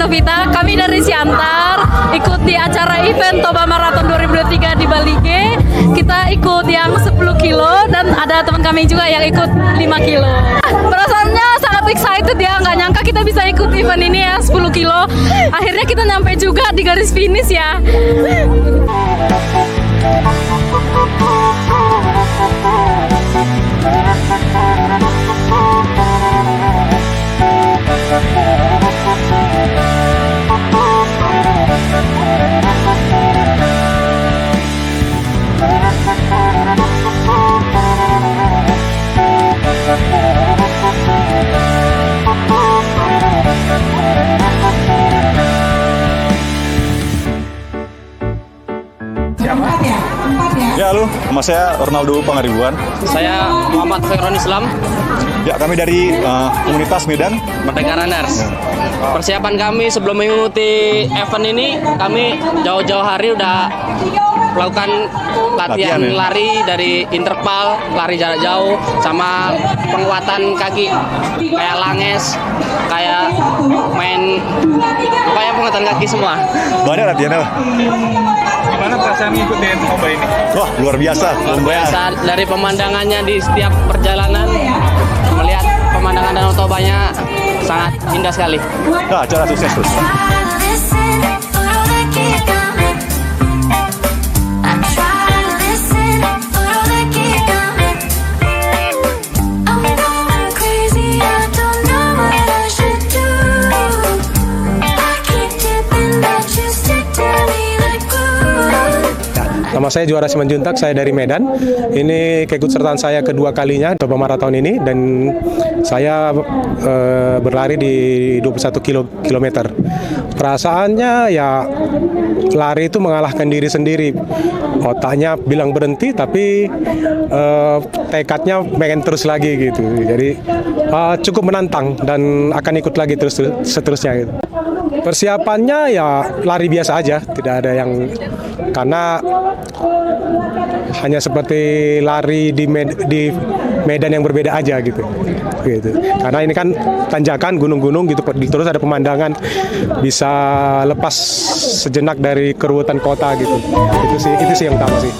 Novita, kami dari Siantar, ikut di acara event Toba Marathon 2023 di Bali G. Kita ikut yang 10 kilo dan ada teman kami juga yang ikut 5 kilo. Perasaannya sangat excited ya, nggak nyangka kita bisa ikut event ini ya 10 kilo. Akhirnya kita nyampe juga di garis finish ya. Ya, halo, nama saya Ronaldo Pangaribuan. Saya Muhammad Khairul Islam. Ya, kami dari komunitas Medan Merdeka Runners. Persiapan kami sebelum mengikuti event ini, kami jauh-jauh hari udah melakukan latihan ya? lari dari interval, lari jarak jauh, sama penguatan kaki, kayak langes, kayak main, pokoknya penguatan kaki semua. Banyak latihannya lah. Gimana perasaan ngikutin lomba ini? Wah, luar biasa. Biasa dari pemandangannya di setiap perjalanan, melihat pemandangan Danau Tobanya sangat indah sekali. Nah, acara sukses terus. Nama saya Juara Simanjuntak, saya dari Medan. Ini keikutsertaan saya kedua kalinya Toba Marathon ini, dan saya berlari di 21 kilometer. Perasaannya ya lari itu mengalahkan diri sendiri. Otaknya bilang berhenti, tapi tekadnya pengen terus lagi gitu. Jadi cukup menantang dan akan ikut lagi terus seterusnya gitu. Persiapannya ya lari biasa aja, tidak ada yang, karena hanya seperti lari di medan yang berbeda aja gitu. Karena ini kan tanjakan, gunung-gunung gitu, terus ada pemandangan, bisa lepas sejenak dari keruwetan kota gitu. Itu sih yang utama sih.